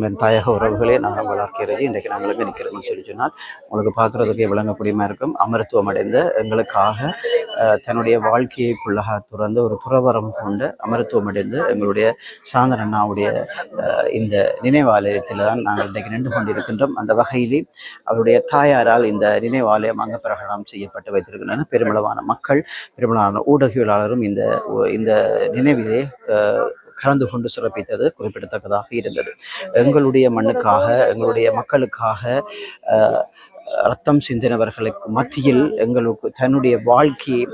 என் தாயக உறவுகளே, நான் உங்கள் ஆர்கே. இன்றைக்கு நாங்கள் எங்கே நிற்கிறோம்னு சொன்னால், உங்களுக்கு பார்க்குறதுக்கு விளங்கக்கூடியமாக இருக்கும். அமரத்துவம் அடைந்த எங்களுக்காக தன்னுடைய வாழ்க்கைக்குள்ளாக துறந்து ஒரு புறவரம் கொண்டு அமரத்துவம் அடைந்து எங்களுடைய சாந்தன் அண்ணாவுடைய இந்த நினைவாலயத்தில் தான் நாங்கள் இன்றைக்கு நின்று கொண்டிருக்கின்றோம். அந்த வகையிலே அவருடைய தாயாரால் இந்த நினைவாலயம் அங்க பிரகடனம் செய்யப்பட்டு வைத்திருக்கின்றன. பெருமளவான மக்கள், பெருமளவான ஊடகவியலாளரும் இந்த நினைவிலே கலந்து கொண்டு சிறப்பித்தது குறிப்பிடத்தக்கதாக இருந்தது. எங்களுடைய மண்ணுக்காக, எங்களுடைய மக்களுக்காக ரத்தம் சிந்தினவர்களுக்கு மத்தியில் எங்களுக்கு தன்னுடைய வாழ்க்கையை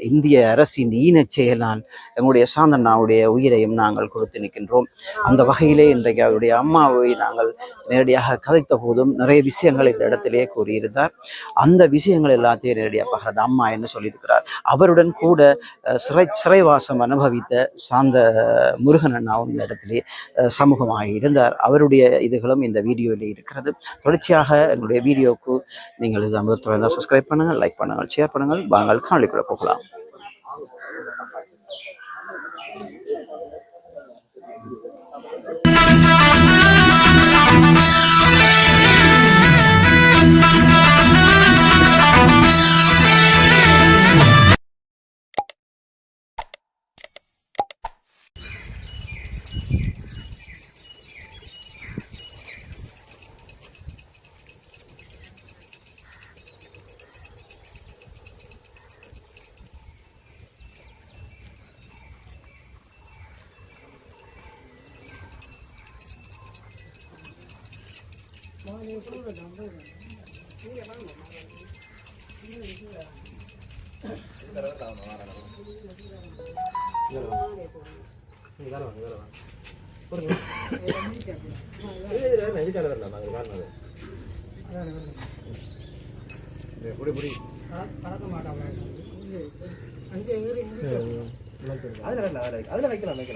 இந்திய அரசின் ஈனச் செயலால் எங்களுடைய சாந்தண்ணாவுடைய உயிரையும் நாங்கள் கொடுத்து நிற்கின்றோம். அந்த வகையிலே இன்றைக்கு அவருடைய அம்மாவை நாங்கள் நேரடியாக கதைத்த போதும் நிறைய விஷயங்கள் இந்த இடத்திலே கூறியிருந்தார். அந்த விஷயங்கள் எல்லாத்தையும் நேரடியாக பார்க்குறது அம்மா என்ன சொல்லியிருக்கிறார். அவருடன் கூட சிறைவாசம் அனுபவித்த சாந்த முருகன் அண்ணாவும் இந்த இடத்திலே சமூகமாக இருந்தார். அவருடைய இதுகளும் இந்த வீடியோவில் இருக்கிறது. தொடர்ச்சியாக எங்களுடைய வீடியோவுக்கு நீங்கள் இது அமிர்தத்துறை சப்ஸ்கிரைப் பண்ணுங்கள், லைக் பண்ணுங்கள், ஷேர் பண்ணுங்கள். வாங்கள் காணொளிக்குள்ள போகலாம். அதுல வைக்கலாம் அதுக்கு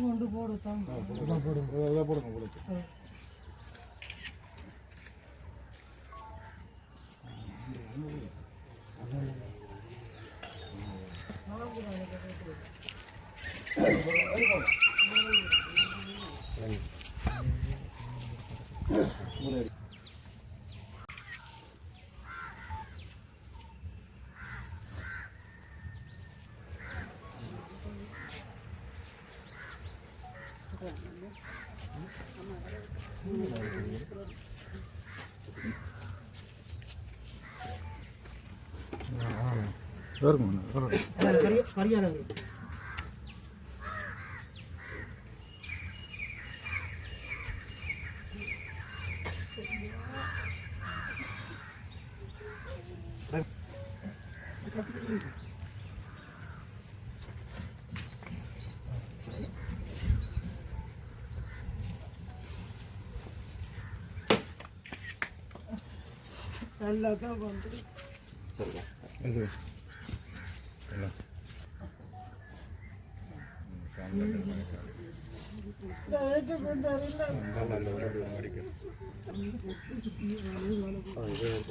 கொண்டு போடுங்க.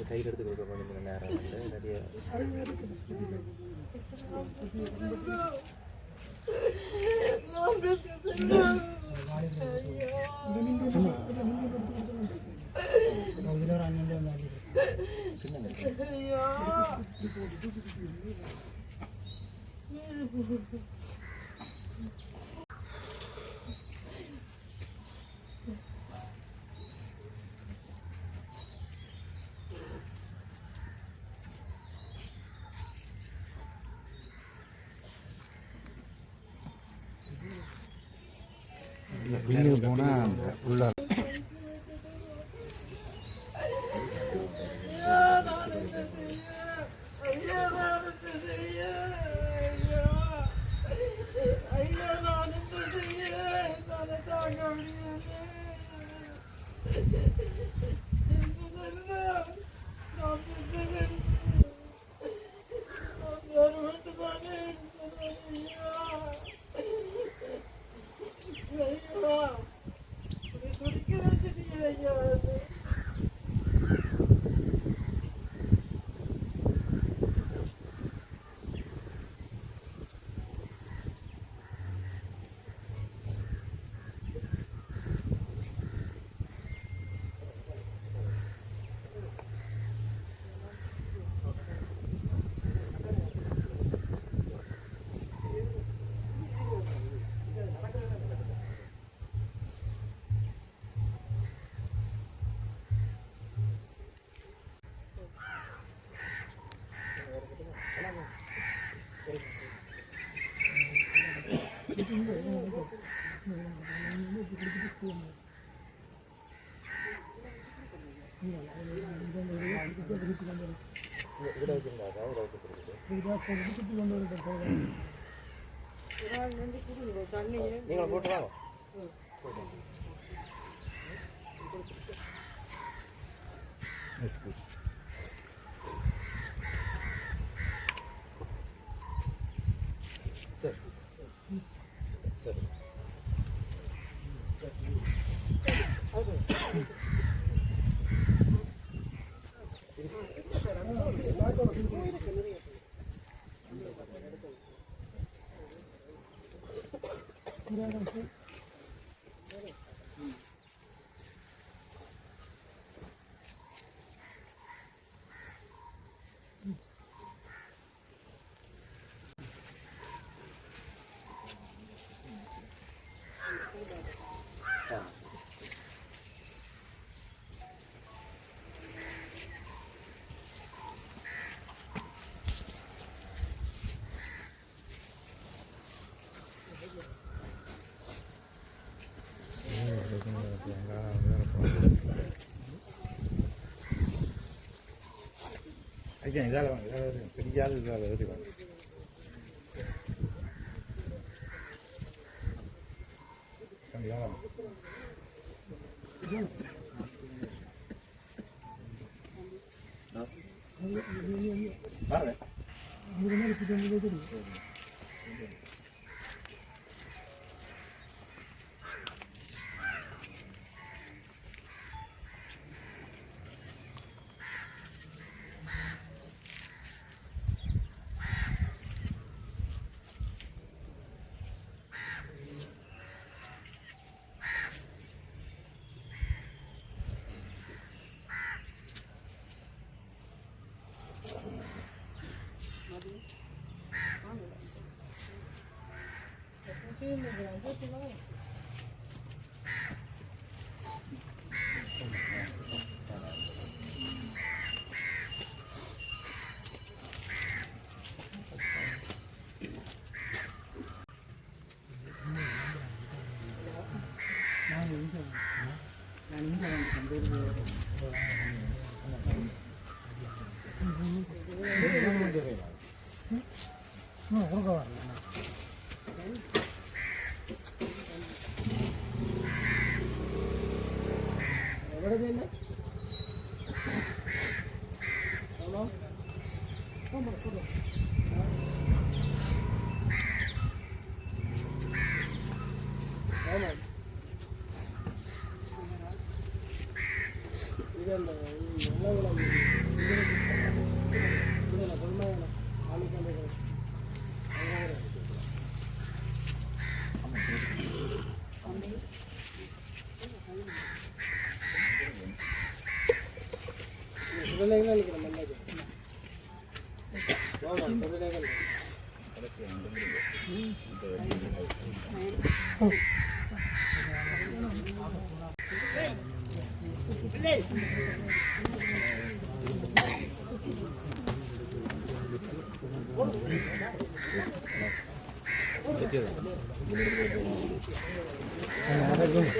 கயிறு எடுத்து கொடுக்க நேரம் நிறைய பின்னுக்கு போனால் உள்ள நீங்கள் போட்டு வாங்க. சரி சரி ஐயா இதால் வாங்க, பெரியால் இதால் எழுதி வாங்க. பாருங்க Ada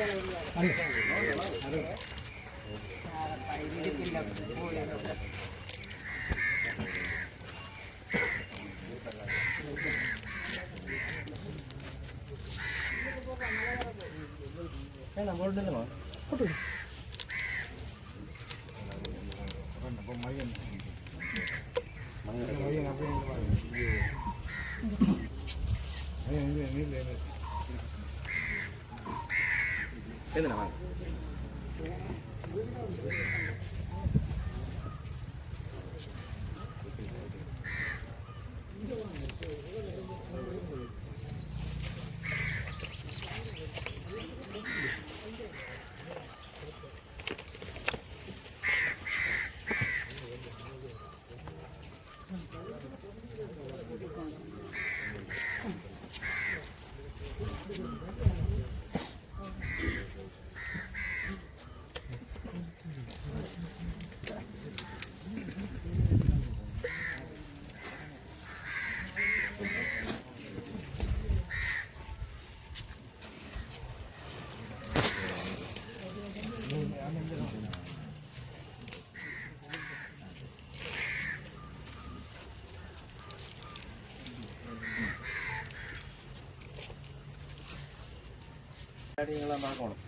பார்க்கணும்.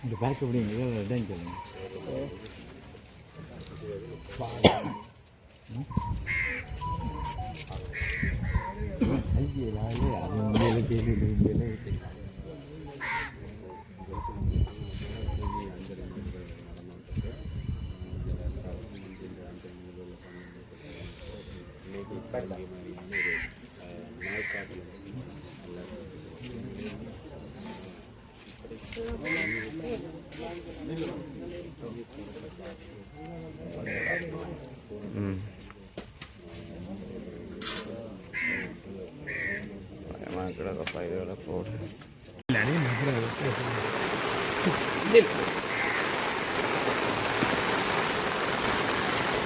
இந்த பேக் எப்படிங்க இடம் சொல்லுங்க. அது உண்மையில கேள்வி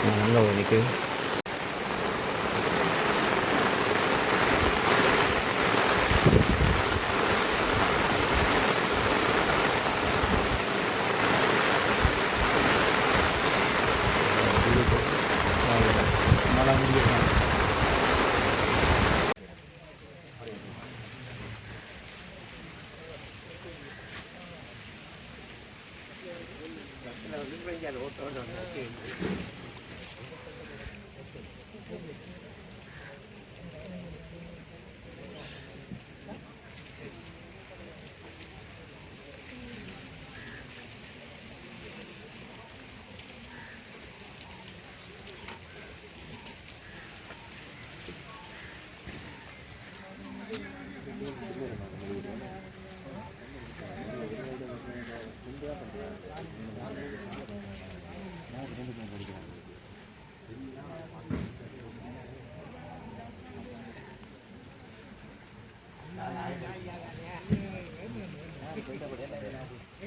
நல்ல ஒழிக்கு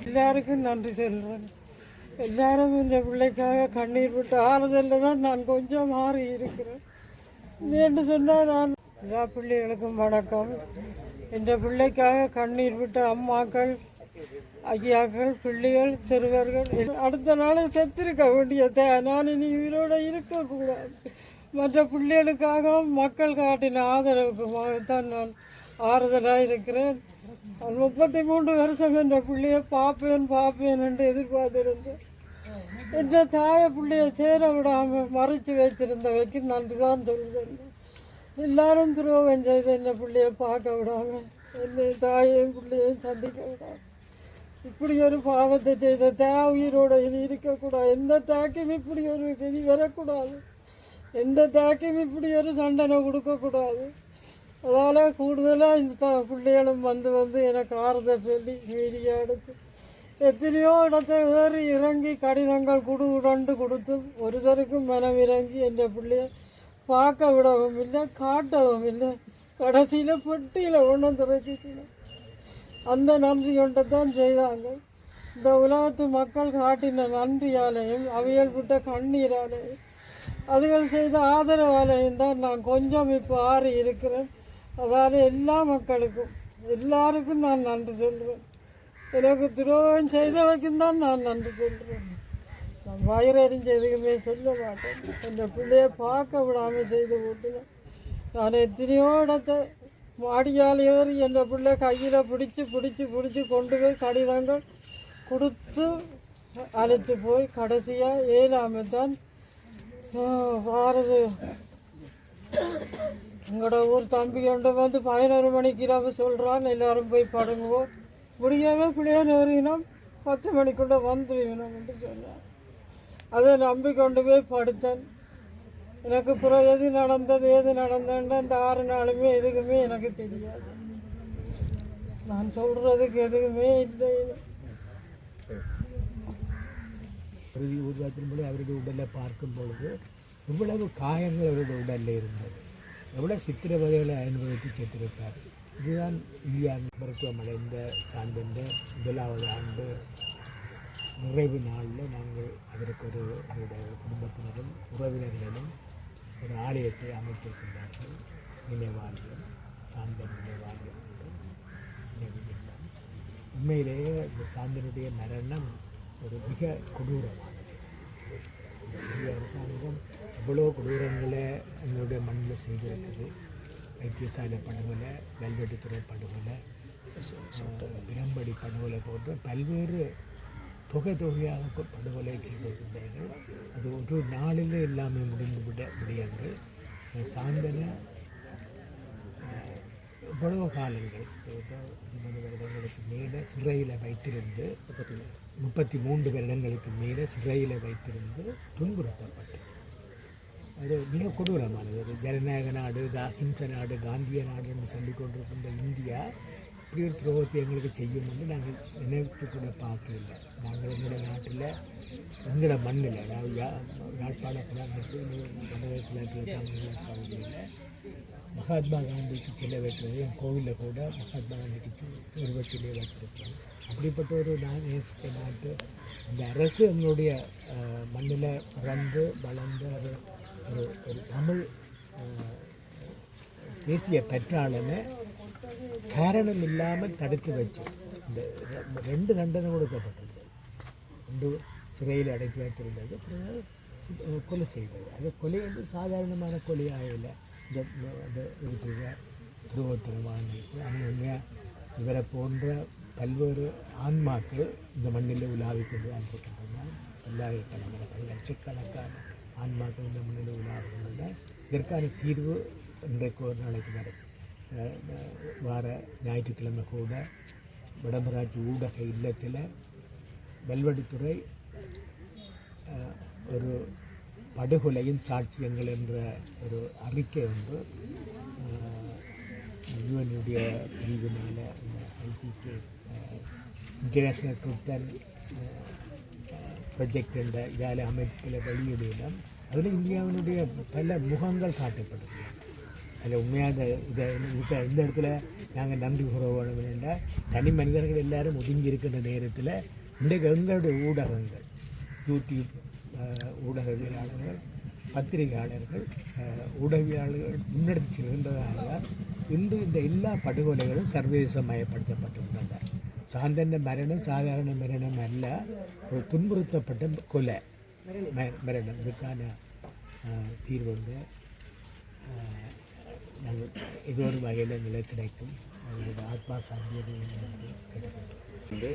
எல்லாருக்கும் நன்றி சொல்கிறேன். எல்லாரும் இந்த பிள்ளைக்காக கண்ணீர் விட்டு ஆறுதலில் தான் நான் கொஞ்சம் மாறி இருக்கிறேன். என்று சொன்னால் நான் எல்லா பிள்ளைகளுக்கும் வணக்கம். இந்த பிள்ளைக்காக கண்ணீர் விட்ட அம்மாக்கள், ஐயாக்கள், பிள்ளைகள், சிறுவர்கள் அடுத்த நாளை செத்திருக்க வேண்டியதை நான் இனி உயிரோடு இருக்கக்கூடாது. மற்ற பிள்ளைகளுக்காக மக்கள் காட்டின ஆதரவுக்குமாகத்தான் நான் ஆறுதலாக இருக்கிறேன். நான் 33 வருஷம் என்ற பிள்ளையை பார்ப்பேன் என்று எதிர்பார்த்திருந்தேன். என்ற தாய பிள்ளையை சேர விடாமல் மறைச்சு வச்சிருந்தவைக்கு நன்றி தான் சொல்கிறேன். எல்லாரும் துரோகம் செய்து என்ன பிள்ளையை பார்க்க விடாமல் என்னை தாயையும் பிள்ளையையும் சந்திக்க விடாமல் இப்படி ஒரு பாவத்தை செய்த உயிரோடு இனி இருக்கக்கூடாது. எந்த தாக்கும் இப்படி ஒரு கதி வரக்கூடாது. எந்த தாக்கும் இப்படி ஒரு தண்டனை கொடுக்கக்கூடாது. அதால் கூடுதலாக இந்த பிள்ளைகளும் வந்து எனக்கு ஆறுதல் சொல்லி மீடியா எடுத்து எத்தனையோ இடத்தை ஏறி இறங்கி கடிதங்கள் உடண்டு கொடுத்தும் ஒருத்தருக்கும் மனம் இறங்கி என்ற பிள்ளைய பார்க்க விடவும் இல்லை, காட்டவும் இல்லை. கடைசியில் பெட்டியில் ஒன்றும் திறக்கிக்கணும். அந்த நன்றி கொண்டு தான் செய்தாங்க. இந்த உலகத்து மக்கள் காட்டின நன்றியாலையும் அவியல் விட்ட கண்ணீராலையும் அதுகள் செய்த ஆதரவாலையும் தான் நான் கொஞ்சம் இப்போ ஆறி இருக்கிறேன். அதால் எல்லா மக்களுக்கும் எல்லாருக்கும் நான் நன்றி சொல்கிறேன். எனக்கு துரோகம் செய்தவைக்கும் தான் நான் நன்றி சொல்கிறேன். நான் வயிறறிஞ்ச எதுக்குமே சொல்ல மாட்டேன். அந்த பிள்ளையை பார்க்க விடாமல் செய்து போட்டுனேன். நான் எத்தனையோ இடத்த மாடியால் ஏறி என் பிள்ளை கையில் பிடிச்சி கொண்டு போய் கடிதங்கள் கொடுத்து அழைத்து போய் கடைசியாக ஏழாமல் தான் வாரது. எங்களோட ஊர் தம்பி கொண்டு வந்து 11 மணிக்கு இரவு சொல்கிறான், எல்லோரும் போய் படுங்குவோம். முடியாம பிள்ளைய நேரினோம் 10 மணிக்குள்ளே வந்துடுவினோம் என்று சொன்னான். அதை நம்பி கொண்டு போய் படுத்தேன். எனக்கு பிறகு எது நடந்ததுன்னு அந்த 6 நாளுமே எதுக்குமே எனக்கு தெரியாது. நான் சொல்கிறதுக்கு எதுவுமே இல்லை. இறுதி ஊர்வலத்தின் போது அவருடைய உடலை பார்க்கும் பொழுது எவ்வளவு காயங்கள் அவருடைய உடலில் இருந்தது, எவ்வளவு சித்திரவதைகளை அனுபவித்து செத்திருப்பார். இதுதான் இந்தியா மருத்துவமனை இந்த சார்ந்த முதலாவது ஆண்டு நிறைவு நாளில் நாங்கள் அவருக்கு அவருடைய குடும்பத்தினரும் உறவினர்களும் ஒரு ஆலயத்தை அமைத்திருக்கின்றார்கள். நினைவாலயம், சாந்தன் நினைவாலயம் என்று நினைவுகின்றோம். உண்மையிலேயே இந்த சாந்தனுடைய மரணம் ஒரு மிக கொடூரமானது. இந்திய அரசாங்கம் எவ்வளோ கொடூரங்களை எங்களுடைய மண்ணில் செய்திருக்குது. வைத்தியசாலை படுகொலை, கல்வெட்டுத்துறை படுகொலை, பிரம்படி படுகொலை போன்ற பல்வேறு தொகையாக படுகொலை செய்திருக்கின்றார்கள். அது ஒரு நாளில் எல்லாமே முடியாது. சாந்தனை எவ்வளவு காலங்கள் 30 வருடங்களுக்கு மேலே சிறையில் வைத்திருந்து 33 வருடங்களுக்கு மேலே சிறையில் வைத்திருந்து துன்புறுத்தப்பட்டு, அது மிக கொடூரமானது. ஒரு ஜனநாயக நாடு, அஹிம்சை நாடு, காந்திய நாடு என்று சொல்லிக் கொண்டிருக்கின்ற இந்தியா இப்படி ஒரு துரோகத்தை எங்களுக்கு செய்யும் என்று நாங்கள் நினைத்து கூட பார்க்கவில்லை. நாங்கள் எங்களுடைய நாட்டில் எங்களோட மண்ணில், அதாவது யாழ்ப்பாண கிழக்கு தமிழக பகுதியில் மகாத்மா காந்திக்கு சிலை வைக்கிறது, என் கோவிலில் கூட மகாத்மா காந்திக்கு உருவத்திலே வச்சிருக்கோம். அப்படிப்பட்ட ஒரு நேசித்த நாட்டு இந்த அரசு எங்களுடைய மண்ணில் பிறந்து வளர்ந்த ஒரு தமிழ் தேசிய பற்றாளனை காரணம் இல்லாமல் தடுத்து வச்சு இந்த 2 தண்டனை கொடுக்கப்பட்டது. 2 சிறையில் அடைத்து வைத்திருந்தது, கொலை செய்தது. அது கொலை வந்து சாதாரணமான கொலையாக இல்லை. இந்த துருவத்தில் வாங்கிட்டு ஆனால் இவரை போன்ற பல்வேறு ஆன்மாக்கள் இந்த மண்ணில் உலாவிக் கொண்டு அனுப்பிட்டுருந்தால் பல்லாயிரக்கணக்கான லட்சக்கணக்கான ஆன்மாக்கள் இந்த மண்ணில் உலாவிக்கொண்டு இதற்கான தீர்வு இன்றைக்கு ஒரு நாளைக்கு வரும். வார ஞாயிற்றுக்கிழமை கூட வடமராட்சி ஊடக இல்லத்தில் வெல்வெடித்துறை ஒரு படுகொலையின் சாட்சியங்கள் என்ற ஒரு அறிக்கை ஒன்று யுஎனுடைய பிரிவினால் ஐபிகே இன்டர்நேஷ்னல் ட்ரூத் ப்ரொஜெக்ட் என்ற இதால் அமைப்பில் வெளியிடலாம். அதில் இந்தியாவினுடைய பல முகங்கள் காட்டப்படுது. அதில் உண்மையாக இதை இந்த இடத்துல நாங்கள் நன்றி கூறணும் என்றால் தனி மனிதர்கள் எல்லாரும் ஒதுங்கி இருக்கின்ற நேரத்தில் இன்றைக்கு எங்களுடைய ஊடகங்கள், யூடியூப் ஊடகவியலாளர்கள், பத்திரிகையாளர்கள், ஊடகவியலாளர்கள் முன்னெடுத்து செல்கின்றதால் இன்று இந்த எல்லா படுகொலைகளும் சர்வதேசமயப்படுத்தப்பட்டுள்ளன. சாந்தன மரணம் சாதாரண மரணம் அல்ல, ஒரு துன்புறுத்தப்பட்ட கொலை மரணம். இதுக்கான தீர்வு வந்து நாங்கள் இது ஒரு வகையில் எங்களுக்கு கிடைக்கும். ஆத்மா சாந்தியது வந்து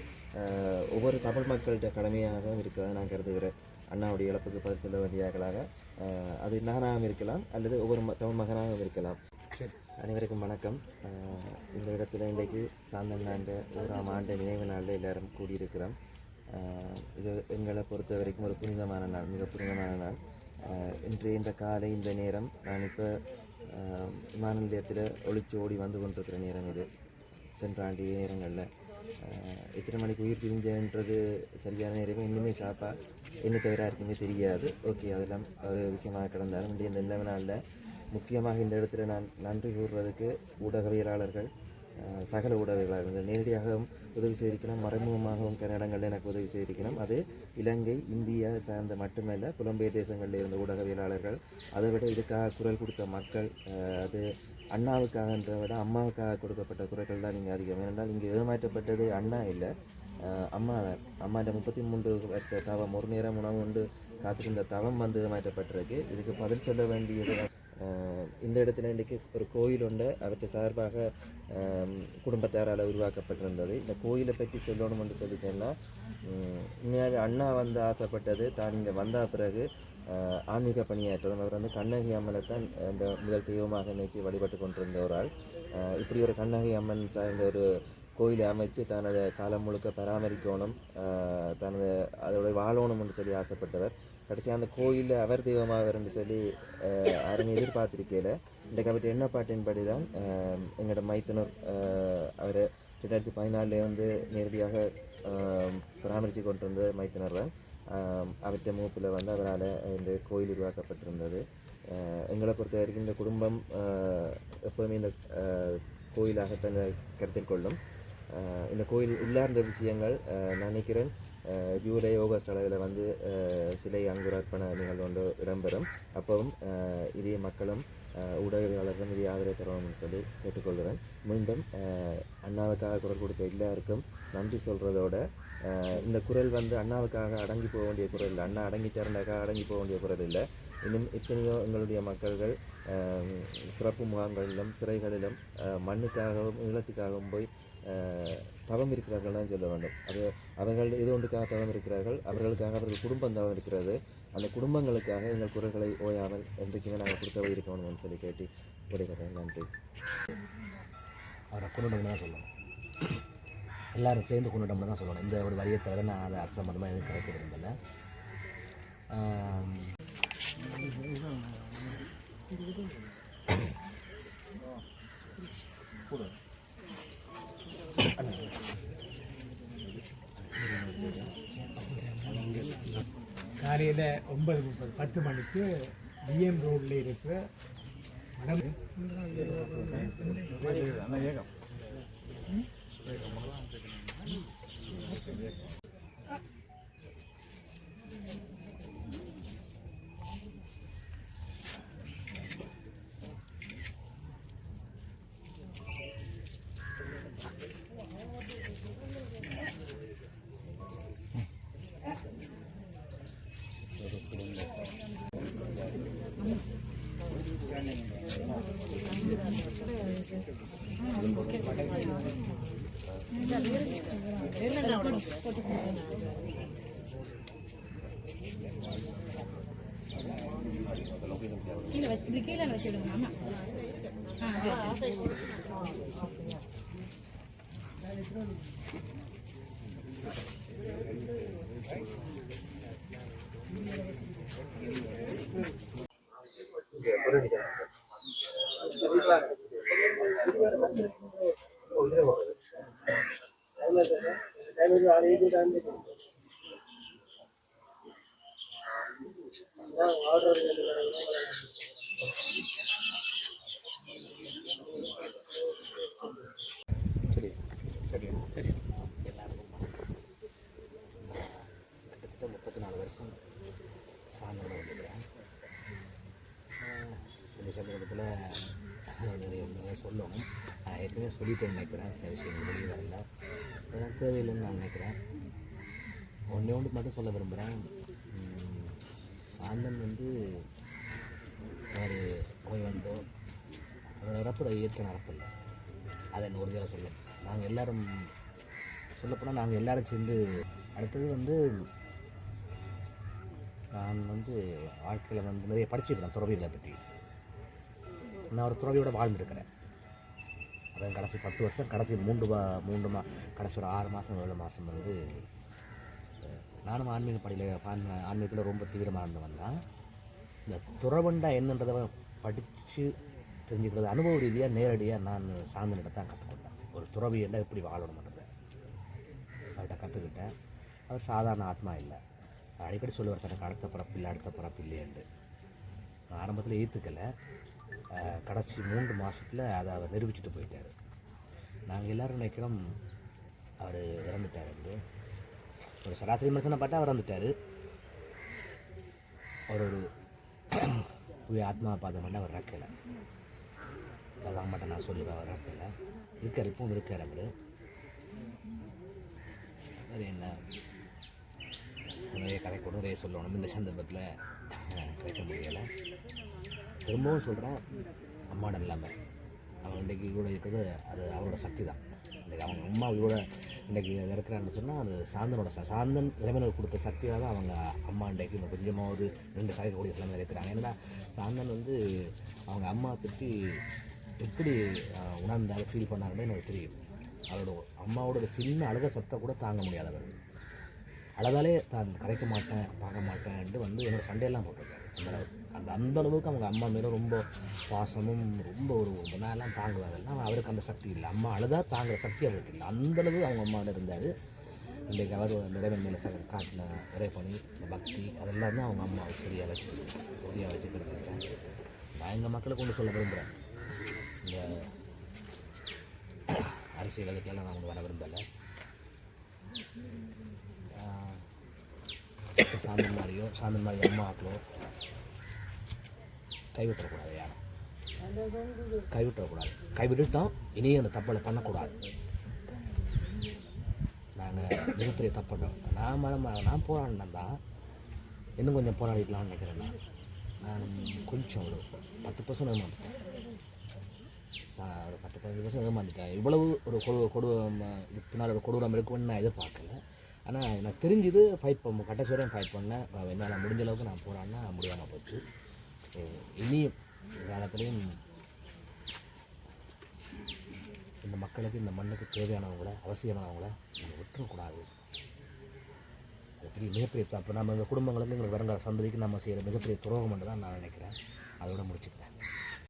ஒவ்வொரு தமிழ் மக்கள்கிட்ட கடமையாகவும் இருக்கிறத நான் கருதுகிறேன். அண்ணாவுடைய இழப்புக்கு பதில் சொல்ல வேண்டியவர்களாக அது நானாகவும் இருக்கலாம் அல்லது ஒவ்வொரு தமிழ் மகனாகவும் இருக்கலாம். அனைவருக்கும் வணக்கம். இந்த இடத்துல இன்றைக்கு சாந்தண்ணாண்ட 1ஆம் ஆண்டு நினைவு நாளில் எல்லோரும் கூடியிருக்கிறோம். இது எங்களை பொறுத்த வரைக்கும் ஒரு புனிதமான நாள், மிக புனிதமான நாள். இன்று இந்த காலை இந்த நேரம் நான் இப்போ விமான நிலையத்தில் ஒளிச்சு ஓடி வந்து கொண்டிருக்கிற நேரம் இது. சென்ற ஆண்டு நேரங்களில் எத்தனை மணிக்கு உயிர் பிரிஞ்சன்றது சரியான நேரம் இன்னுமே ஷாப்பாக என்ன தவிர இருக்குமே தெரியாது. ஓகே, அதெல்லாம் ஒரு விஷயமாக கிடந்தாலும் இந்த நிலைமை நாளில் முக்கியமாக இந்த இடத்துல நான் நன்றி கூறுறதுக்கு ஊடகவியலாளர்கள், சகல ஊடகவியலாளர்கள் நேரடியாகவும் உதவி செய்திருக்கணும், மறைமுகமாகவும் சில இடங்களில் எனக்கு உதவி செய்திருக்கணும். அது இலங்கை, இந்தியா சார்ந்த மட்டுமல்ல, புலம்பெயர் தேசங்களில் இருந்த ஊடகவியலாளர்கள், அதை விட இதுக்காக குரல் கொடுத்த மக்கள், அது அண்ணாவுக்காகன்ற விட அம்மாவுக்காக கொடுக்கப்பட்ட குரல்கள் தான் இங்கே அதிகம். ஏனென்றால் இங்கே ஏமாற்றப்பட்டது அண்ணா இல்லை, அம்மா தான். அம்மாண்ட 33 வருஷ தவம், ஒரு நேரம் உணவு உண்டு காத்திருந்த தவம் வந்து ஏமாற்றப்பட்டிருக்கு. இதுக்கு பதில் சொல்ல வேண்டியது இந்த இடத்துல இன்றைக்கு ஒரு கோயில் உண்டு, அவற்றை சார்பாக குடும்பத்தாரால் உருவாக்கப்பட்டிருந்தது. இந்த கோயிலை பற்றி சொல்லணும் என்று சொல்லிட்டேன்னா, உண்மையாக அண்ணா வந்து ஆசைப்பட்டது தான் இங்கே வந்த பிறகு ஆன்மீக பணியாற்றதும். அவர் வந்து கண்ணகி அம்மனை தான் இந்த முதல் தெய்வமாக நினைத்து வழிபட்டு கொண்டிருந்த ஒரு ஆள். இப்படி ஒரு கண்ணகி அம்மன் சார்ந்த ஒரு கோயிலை அமைத்து தனது காலம் முழுக்க பராமரிக்கணும், தனது அதோட வாழணும் என்று சொல்லி ஆசைப்பட்டவர். கடைசி அந்த கோயிலில் அவர் தெய்வமாக என்று சொல்லி யாரும் எதிர்பார்த்திருக்கையில் இன்றைக்கு அவற்றை எண்ணப்பாட்டின்படி தான் எங்களோட மைத்துனர் அவர் 2014 வந்து நேரடியாக பராமரித்து கொண்டிருந்த மைத்துனர் தான். அவற்றை மூப்பில் வந்து அவரால் இந்த கோயில் உருவாக்கப்பட்டிருந்தது. எங்களை பொறுத்த வரைக்கும் இந்த குடும்பம் எப்போதுமே இந்த கோயிலாகத்தான் கருத்தில் கொள்ளும். இந்த கோயில் உள்ளார்ந்த விஷயங்கள் நான் நினைக்கிறேன் ஜூலை ஆகஸ்ட் அளவில் வந்து சிலை அங்குரார்ப்பண நிகழ்வு ஒன்று இடம்பெறும். அப்பவும் இதே மக்களும் ஊடகவியலாளர்களும் இதை ஆதரவு தரணும்னு சொல்லி கேட்டுக்கொள்கிறேன். மீண்டும் அண்ணாவுக்காக குரல் கொடுத்த எல்லாருக்கும் நன்றி சொல்கிறதோட, இந்த குரல் வந்து அண்ணாவுக்காக அடங்கி போக வேண்டிய குரல் இல்லை, அண்ணா அடங்கிட்டாருண்டாக்காக அடங்கி போக வேண்டிய குரல் இல்லை. இன்னும் எத்தனையோ எங்களுடைய மக்கள்கள் சிறப்பு முகாம்களிலும் சிறைகளிலும் மண்ணுக்காகவும் ஈழத்துக்காகவும் போய் தவம் இருக்கிறார்கள் தான் சொல்ல வேண்டும். அது அவர்கள் இது ஒன்றுக்காக தவம் இருக்கிறார்கள், அவர்களுக்காக அவர்கள் குடும்பம் தவம் இருக்கிறது. அந்த குடும்பங்களுக்காக எங்கள் குரல்களை ஓயாமல் என்றைக்குமே நாங்கள் கொடுத்தவை இருக்கணும்னு சொல்லி கேட்டு விடைகிறேன். நன்றி. அவரை கொண்டுட்டோம்னு தான் சொல்லணும், எல்லோரும் சேர்ந்து கொண்டுட்டோம்னு தான் சொல்லணும். இந்த ஒரு வழியை தவிர நான் அதை அரசு மட்டுமா எதுவும் கிடைக்க விரும்பலை. காலையில் 9:30 10 மணிக்கு விஎம் ரோடில் இருக்கிற கீழே வச்சுடுங்க மாமா. சரி சரி சரி எல்லாருக்கும் கிட்டத்தட்ட 34 வருஷம் சாயந்தரம் வந்துக்கிறேன். இந்த சந்தர்ப்பத்தில் நிறைய சொல்லணும். நான் ஏற்கனவே சொல்லிட்டு நினைக்கிறேன், சில விஷயங்கள் வெளியே வரல, அதெல்லாம் தேவையில்லைன்னு நான் நினைக்கிறேன். ஒன்று மட்டும் சொல்ல விரும்புகிறேன். சாந்தன் வந்து அவர் போய் வந்தோம், அவர் இறப்புற இயற்கை நடப்பில்லை, அதை என்ன ஒரு தடவை சொல்லணும். நாங்கள் எல்லோரும் சொல்லப்போனால் நாங்கள் எல்லோரும் சேர்ந்து அடுத்தது வந்து நான் வந்து வாழ்க்கையில் வந்து நிறைய படிச்சுருக்கிறேன் துறவிகளை பற்றி. நான் ஒரு துறவியோட வாழ்ந்துருக்கிறேன். அதான் கடைசி 10 வருஷம், கடைசி கடைசி ஒரு 6 மாதம் 7 மாதம் வந்து நானும் ஆன்மீக ஆன்மீகத்தில் ரொம்ப தீவிரமாக இருந்தவன் தான். இந்த துறவண்டா என்னன்றதை படித்து தெரிஞ்சுக்கிறது அனுபவ ரீதியாக நேரடியாக நான் சாந்தனிட்ட தான் கற்றுக்கொண்டேன். ஒரு துறவி என்ன எப்படி வாழணும்ன்றதை அவர்கிட்ட கற்றுக்கிட்டேன். அவர் சாதாரண ஆத்மா இல்லை. அடிக்கடி சொல்லுவார், தனக்கு அடுத்த பிறப்பு இல்லை என்று. நான் ஆரம்பத்தில் ஏற்றுக்கலை. கடைசி 3 மாதத்தில் அதை அவர் நிரூபிச்சுட்டு போயிட்டார். நாங்கள் எல்லோரும் நினைக்கிறோம் அவர் இறந்துட்டார் என்று. ஒரு சராசரி மனுஷனை பார்த்தா அவர் இறந்துட்டார். ஒரு ஆத்மா பாதம் பண்ண அவர் இறக்கலை. அது அம்மாட்ட நான் சொல்லுவேன், அவர் இறக்கலை இருக்கார், இப்பவும் இருக்கார் அவர். அது என்ன நிறைய கதை கூட நிறைய சொல்லணும், இந்த சந்தர்ப்பத்தில் கிடைக்க முடியலை. திரும்பவும் சொல்கிறேன், அம்மாவோட இல்லாமல் அவன் இன்றைக்கி கூட இருக்கிறது அது அவரோட சக்தி தான். இன்றைக்கி அவங்க அம்மா இவரோட இன்றைக்கி இருக்கிறான்னு சொன்னால் அது சாந்தன் இறைவனுக்கு கொடுத்த சக்தியாக தான் அவங்க அம்மா இன்றைக்கு கொஞ்சமாவது 2 சாயக்கூடிய சிலமையில் இருக்கிறாங்க. ஏன்னா சாந்தன் வந்து அவங்க அம்மா பற்றி எப்படி உணர்ந்தாலும் ஃபீல் பண்ணாருன்னு எனக்கு தெரியும். அவரோட அம்மாவோட சின்ன அழுக சத்தம் கூட தாங்க முடியாதவர். அழகாலே தான் கரைக்க மாட்டேன் பார்க்க மாட்டேன்ட்டு வந்து என்னோடய சண்டையெல்லாம் போட்டிருக்காரு. அந்த அளவுக்கு அவங்க அம்மா மேலே ரொம்ப பாசமும் ரொம்ப ஒரு நாளெல்லாம் தாங்குவாங்கலாம். அவருக்கு அந்த சக்தி இல்லை. அம்மா அழுதா தாங்குகிற சக்தி அவருக்கு இல்லை. அந்தளவு அவங்க அம்மாவோட இருந்தார். இன்றைக்கு அவர் நிறைவன் மேலே காட்டின இறைப்பணி, இந்த பக்தி அதெல்லாம் தான் அவங்க அம்மா சரியாக வச்சுக்கிட்டு நான் எங்கள் மக்களுக்கு கொண்டு சொல்ல விரும்புகிறேன். இந்த அரசியல் அதுக்கெல்லாம் நான் கொண்டு வர விரும்பலை. சாந்தன் மாதிரி அம்மாக்களோ கைவிட்டக்கூடாது. யாரும் கைவிட்டுட்டோம். இனியும் அந்த தப்பலை பண்ணக்கூடாது. நாங்கள் மிகப்பெரிய தப்பட்டோம். நான் போராடினேன் தான், இன்னும் கொஞ்சம் போராடிக்கலாம்னு நினைக்கிறேன். நான் கொஞ்சம் ஒரு 10% ஏமாந்துட்டேன். ஒரு 10-15% ஏமாந்துட்டேன். இவ்வளவு ஒரு பின்னால் ஒரு கொடூரம் இருக்குன்னு நான் எதிர்பார்க்கல. ஆனால் எனக்கு தெரிஞ்சுது கடைசி வரையும் ஃபைட் பண்ணேன். என்னால் முடிஞ்ச அளவுக்கு நான் போராடினா முடியாமல் போச்சு. இனியும் காலத்துலேயும் இந்த மக்களுக்கு இந்த மண்ணுக்கு தேவையானவங்கள அவசியமானவங்கள நம்ம விட்டுறக்கூடாது. அது மிகப்பெரிய தப்பு. நம்ம இந்த குடும்பங்களுக்கு எங்களுக்கு வருங்கால சந்ததிக்கு நம்ம செய்கிற மிகப்பெரிய துரோகம் என்று தான் நான் நினைக்கிறேன். அதோட முடிச்சுக்கிறேன்.